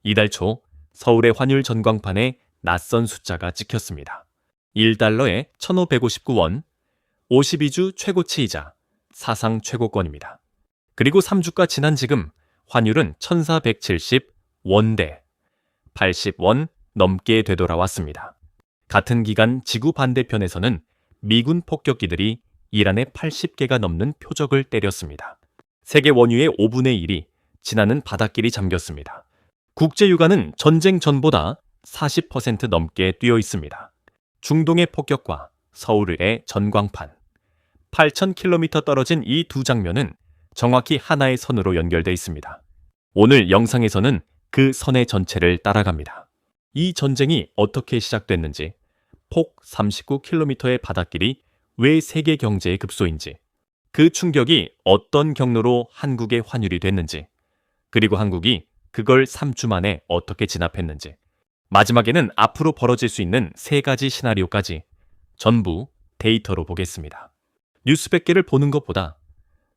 이달 초 서울의 환율 전광판에 낯선 숫자가 찍혔습니다. 1달러에 1,559원, 52주 최고치이자 사상 최고권입니다. 그리고 3주가 지난 지금 환율은 1,470원대, 80원 넘게 되돌아왔습니다. 같은 기간 지구 반대편에서는 미군 폭격기들이 이란에 80개가 넘는 표적을 때렸습니다. 세계 원유의 5분의 1이 지나는 바닷길이 잠겼습니다. 국제유가는 전쟁 전보다 40% 넘게 뛰어 있습니다. 중동의 폭격과 서울의 전광판, 8,000km 떨어진 이 두 장면은 정확히 하나의 선으로 연결되어 있습니다. 오늘 영상에서는 그 선의 전체를 따라갑니다. 이 전쟁이 어떻게 시작됐는지, 폭 39km의 바닷길이 왜 세계 경제의 급소인지, 그 충격이 어떤 경로로 한국의 환율이 됐는지, 그리고 한국이 그걸 3주 만에 어떻게 진압했는지, 마지막에는 앞으로 벌어질 수 있는 3가지 시나리오까지 전부 데이터로 보겠습니다. 뉴스 100개를 보는 것보다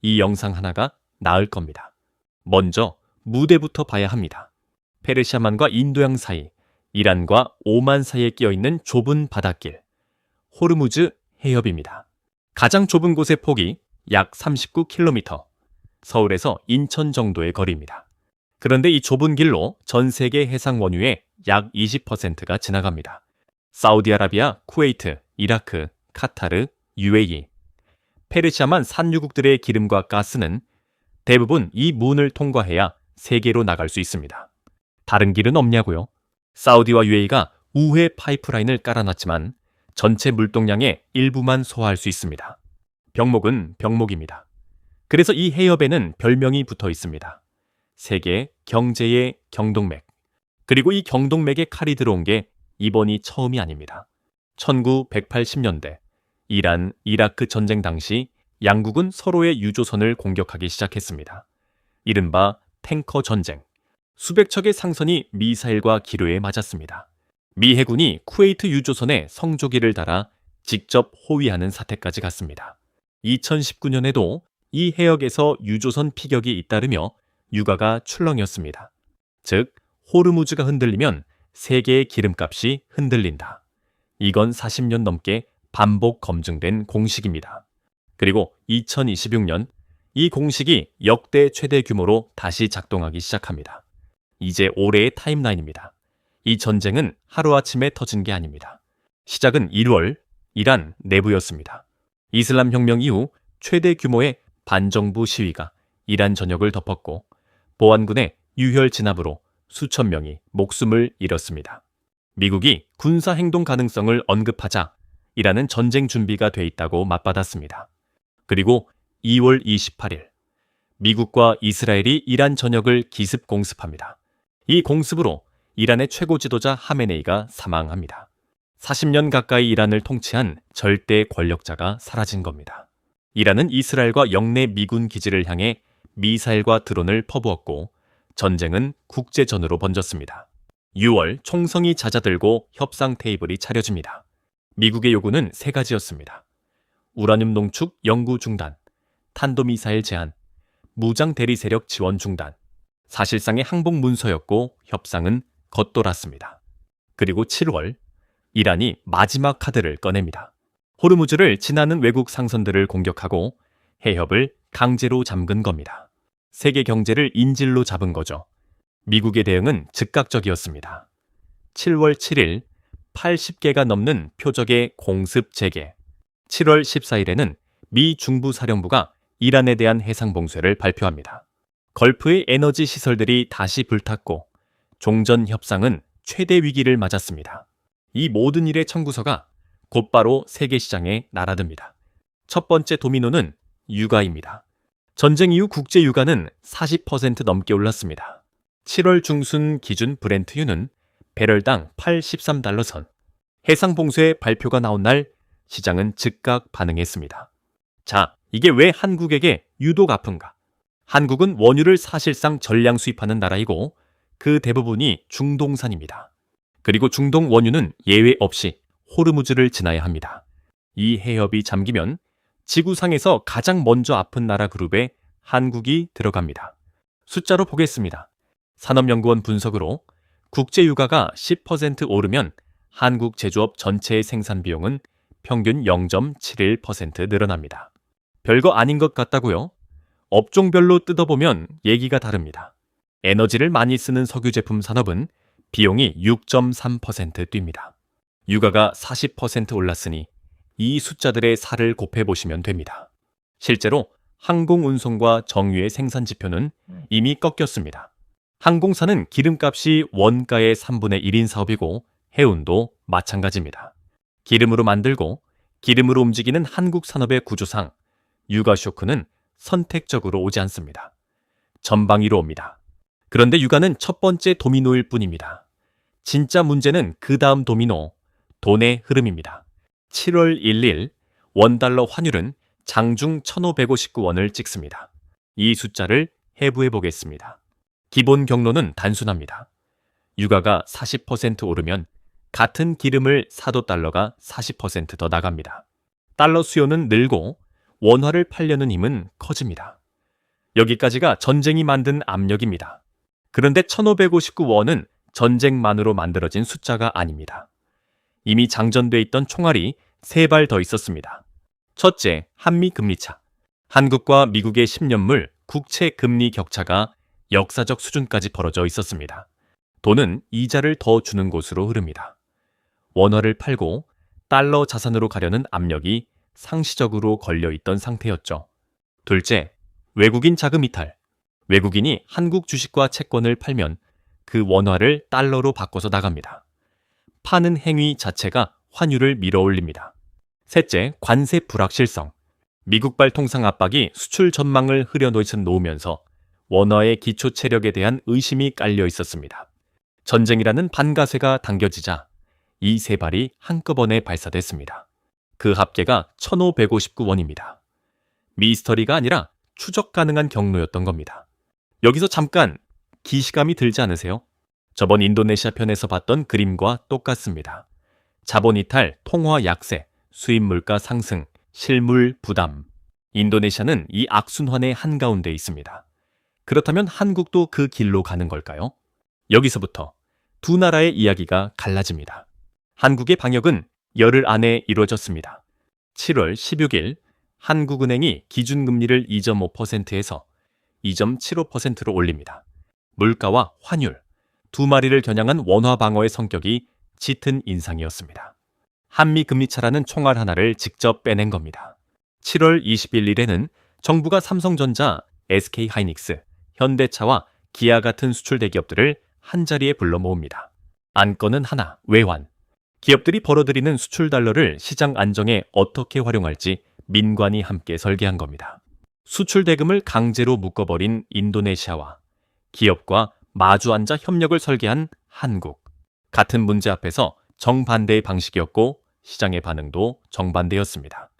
이 영상 하나가 나을 겁니다. 먼저 무대부터 봐야 합니다. 페르시아만과 인도양 사이, 이란과 오만 사이에 끼어있는 좁은 바닷길, 호르무즈 해협입니다. 가장 좁은 곳의 폭이 약 39km, 서울에서 인천 정도의 거리입니다. 그런데 이 좁은 길로 전 세계 해상 원유의 약 20%가 지나갑니다. 사우디아라비아, 쿠웨이트, 이라크, 카타르, UAE, 페르시아만 산유국들의 기름과 가스는 대부분 이 문을 통과해야 세계로 나갈 수 있습니다. 다른 길은 없냐고요? 사우디와 UAE가 우회 파이프라인을 깔아놨지만 전체 물동량의 일부만 소화할 수 있습니다. 병목은 병목입니다. 그래서 이 해협에는 별명이 붙어 있습니다. 세계 경제의 경동맥. 그리고 이 경동맥에 칼이 들어온 게 이번이 처음이 아닙니다. 1980년대 이란, 이라크 전쟁 당시 양국은 서로의 유조선을 공격하기 시작했습니다. 이른바 탱커 전쟁. 수백 척의 상선이 미사일과 기뢰에 맞았습니다. 미 해군이 쿠웨이트 유조선에 성조기를 달아 직접 호위하는 사태까지 갔습니다. 2019년에도 이 해역에서 유조선 피격이 잇따르며 유가가 출렁였습니다. 즉, 호르무즈가 흔들리면 세계의 기름값이 흔들린다. 이건 40년 넘게 반복 검증된 공식입니다. 그리고 2026년 이 공식이 역대 최대 규모로 다시 작동하기 시작합니다. 이제 올해의 타임라인입니다. 이 전쟁은 하루아침에 터진 게 아닙니다. 시작은 1월 이란 내부였습니다. 이슬람 혁명 이후 최대 규모의 반정부 시위가 이란 전역을 덮었고 보안군의 유혈 진압으로 수천 명이 목숨을 잃었습니다. 미국이 군사 행동 가능성을 언급하자 이란은 전쟁 준비가 돼 있다고 맞받았습니다. 그리고 2월 28일 미국과 이스라엘이 이란 전역을 기습 공습합니다. 이 공습으로 이란의 최고 지도자 하메네이가 사망합니다. 40년 가까이 이란을 통치한 절대 권력자가 사라진 겁니다. 이란은 이스라엘과 영내 미군 기지를 향해 미사일과 드론을 퍼부었고 전쟁은 국제전으로 번졌습니다. 6월 총성이 잦아들고 협상 테이블이 차려집니다. 미국의 요구는 3가지였습니다. 우라늄 농축 연구 중단, 탄도미사일 제한, 무장 대리 세력 지원 중단. 사실상의 항복 문서였고 협상은 겉돌았습니다. 그리고 7월 이란이 마지막 카드를 꺼냅니다. 호르무즈를 지나는 외국 상선들을 공격하고 해협을 강제로 잠근 겁니다. 세계 경제를 인질로 잡은 거죠. 미국의 대응은 즉각적이었습니다. 7월 7일 80개가 넘는 표적의 공습 재개. 7월 14일에는 미 중부사령부가 이란에 대한 해상봉쇄를 발표합니다. 걸프의 에너지 시설들이 다시 불탔고 종전 협상은 최대 위기를 맞았습니다. 이 모든 일의 청구서가 곧바로 세계 시장에 날아듭니다. 첫 번째 도미노는 유가입니다. 전쟁 이후 국제 유가는 40% 넘게 올랐습니다. 7월 중순 기준 브렌트유는 배럴당 83달러 선. 해상봉쇄 발표가 나온 날 시장은 즉각 반응했습니다. 자, 이게 왜 한국에게 유독 아픈가? 한국은 원유를 사실상 전량 수입하는 나라이고 그 대부분이 중동산입니다. 그리고 중동 원유는 예외 없이 호르무즈를 지나야 합니다. 이 해협이 잠기면 지구상에서 가장 먼저 아픈 나라 그룹에 한국이 들어갑니다. 숫자로 보겠습니다. 산업연구원 분석으로 국제 유가가 10% 오르면 한국 제조업 전체의 생산 비용은 평균 0.71% 늘어납니다. 별거 아닌 것 같다고요? 업종별로 뜯어보면 얘기가 다릅니다. 에너지를 많이 쓰는 석유 제품 산업은 비용이 6.3% 뜁니다. 유가가 40% 올랐으니 이 숫자들의 살을 곱해보시면 됩니다. 실제로 항공운송과 정유의 생산 지표는 이미 꺾였습니다. 항공사는 기름값이 원가의 3분의 1인 사업이고 해운도 마찬가지입니다. 기름으로 만들고 기름으로 움직이는 한국 산업의 구조상 유가 쇼크는 선택적으로 오지 않습니다. 전방위로 옵니다. 그런데 유가는 첫 번째 도미노일 뿐입니다. 진짜 문제는 그 다음 도미노, 돈의 흐름입니다. 7월 1일 원달러 환율은 장중 1,559원을 찍습니다. 이 숫자를 해부해 보겠습니다. 기본 경로는 단순합니다. 유가가 40% 오르면 같은 기름을 사도 달러가 40% 더 나갑니다. 달러 수요는 늘고 원화를 팔려는 힘은 커집니다. 여기까지가 전쟁이 만든 압력입니다. 그런데 1,559원은 전쟁만으로 만들어진 숫자가 아닙니다. 이미 장전돼 있던 총알이 3발 더 있었습니다. 첫째, 한미 금리차. 한국과 미국의 10년물 국채 금리 격차가 역사적 수준까지 벌어져 있었습니다. 돈은 이자를 더 주는 곳으로 흐릅니다. 원화를 팔고 달러 자산으로 가려는 압력이 상시적으로 걸려있던 상태였죠. 둘째, 외국인 자금 이탈. 외국인이 한국 주식과 채권을 팔면 그 원화를 달러로 바꿔서 나갑니다. 파는 행위 자체가 환율을 밀어올립니다. 셋째, 관세 불확실성. 미국발 통상 압박이 수출 전망을 흐려놓으면서 원화의 기초 체력에 대한 의심이 깔려 있었습니다. 전쟁이라는 반가세가 당겨지자 이 세 발이 한꺼번에 발사됐습니다. 그 합계가 1,559원입니다. 미스터리가 아니라 추적 가능한 경로였던 겁니다. 여기서 잠깐 기시감이 들지 않으세요? 저번 인도네시아 편에서 봤던 그림과 똑같습니다. 자본 이탈, 통화 약세, 수입 물가 상승, 실물 부담. 인도네시아는 이 악순환의 한가운데 있습니다. 그렇다면 한국도 그 길로 가는 걸까요? 여기서부터 두 나라의 이야기가 갈라집니다. 한국의 방역은 열흘 안에 이루어졌습니다. 7월 16일 한국은행이 기준금리를 2.5%에서 2.75%로 올립니다. 물가와 환율, 두 마리를 겨냥한 원화 방어의 성격이 짙은 인상이었습니다. 한미 금리차라는 총알 하나를 직접 빼낸 겁니다. 7월 21일에는 정부가 삼성전자, SK하이닉스, 현대차와 기아 같은 수출 대기업들을 한자리에 불러 모읍니다. 안건은 하나, 외환. 기업들이 벌어들이는 수출 달러를 시장 안정에 어떻게 활용할지 민관이 함께 설계한 겁니다. 수출 대금을 강제로 묶어버린 인도네시아와 기업과 마주 앉아 협력을 설계한 한국. 같은 문제 앞에서 정반대의 방식이었고 시장의 반응도 정반대였습니다.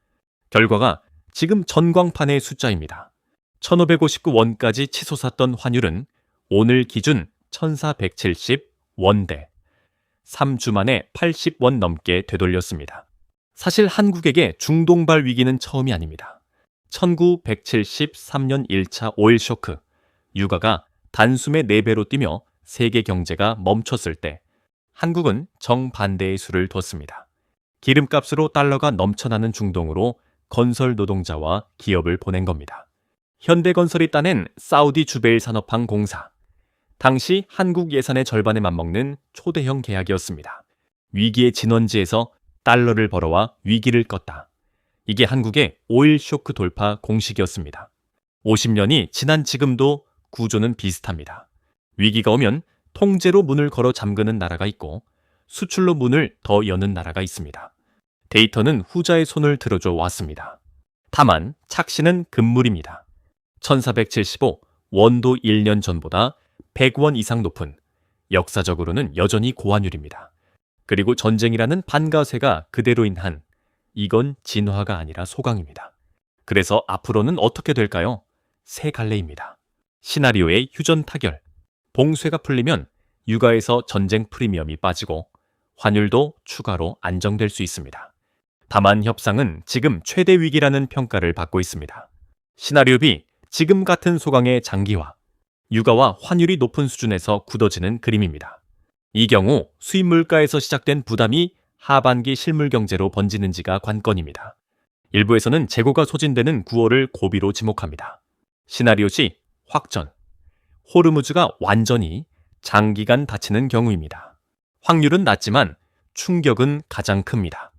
결과가 지금 전광판의 숫자입니다. 1,559원까지 치솟았던 환율은 오늘 기준 1,470원대. 3주 만에 80원 넘게 되돌렸습니다. 사실 한국에게 중동발 위기는 처음이 아닙니다. 1973년 1차 오일 쇼크, 유가가 단숨에 4배로 뛰며 세계 경제가 멈췄을 때 한국은 정반대의 수를 뒀습니다. 기름값으로 달러가 넘쳐나는 중동으로 건설 노동자와 기업을 보낸 겁니다. 현대건설이 따낸 사우디 주베일 산업항 공사. 당시 한국 예산의 절반에 맞먹는 초대형 계약이었습니다. 위기의 진원지에서 달러를 벌어와 위기를 껐다. 이게 한국의 오일 쇼크 돌파 공식이었습니다. 50년이 지난 지금도 구조는 비슷합니다. 위기가 오면 통제로 문을 걸어 잠그는 나라가 있고 수출로 문을 더 여는 나라가 있습니다. 데이터는 후자의 손을 들어줘 왔습니다. 다만 착시는 금물입니다. 1475 원도 1년 전보다 100원 이상 높은 역사적으로는 여전히 고환율입니다. 그리고 전쟁이라는 반가세가 그대로인 한 이건 진화가 아니라 소강입니다. 그래서 앞으로는 어떻게 될까요? 세 갈래입니다. 시나리오의 휴전 타결. 봉쇄가 풀리면 유가에서 전쟁 프리미엄이 빠지고 환율도 추가로 안정될 수 있습니다. 다만 협상은 지금 최대 위기라는 평가를 받고 있습니다. 시나리오 B, 지금 같은 소강의 장기화. 유가와 환율이 높은 수준에서 굳어지는 그림입니다. 이 경우 수입 물가에서 시작된 부담이 하반기 실물 경제로 번지는지가 관건입니다. 일부에서는 재고가 소진되는 9월을 고비로 지목합니다. 시나리오 C 확전. 호르무즈가 완전히 장기간 닫히는 경우입니다. 확률은 낮지만 충격은 가장 큽니다.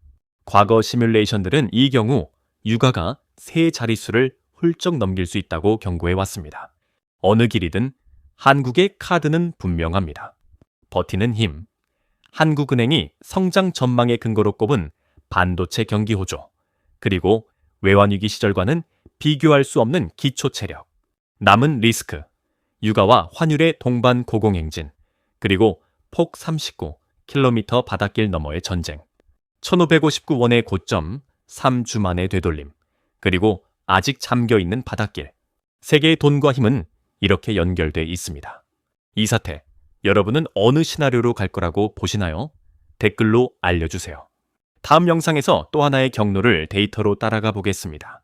과거 시뮬레이션들은 이 경우 유가가 세 자릿수를 훌쩍 넘길 수 있다고 경고해 왔습니다. 어느 길이든 한국의 카드는 분명합니다. 버티는 힘. 한국은행이 성장 전망의 근거로 꼽은 반도체 경기 호조, 그리고 외환위기 시절과는 비교할 수 없는 기초 체력, 남은 리스크, 유가와 환율의 동반 고공행진, 그리고 폭 39km 바닷길 너머의 전쟁, 1559원의 고점, 3주 만의 되돌림, 그리고 아직 잠겨있는 바닷길. 세계의 돈과 힘은 이렇게 연결돼 있습니다. 이 사태, 여러분은 어느 시나리오로 갈 거라고 보시나요? 댓글로 알려주세요. 다음 영상에서 또 하나의 경로를 데이터로 따라가 보겠습니다.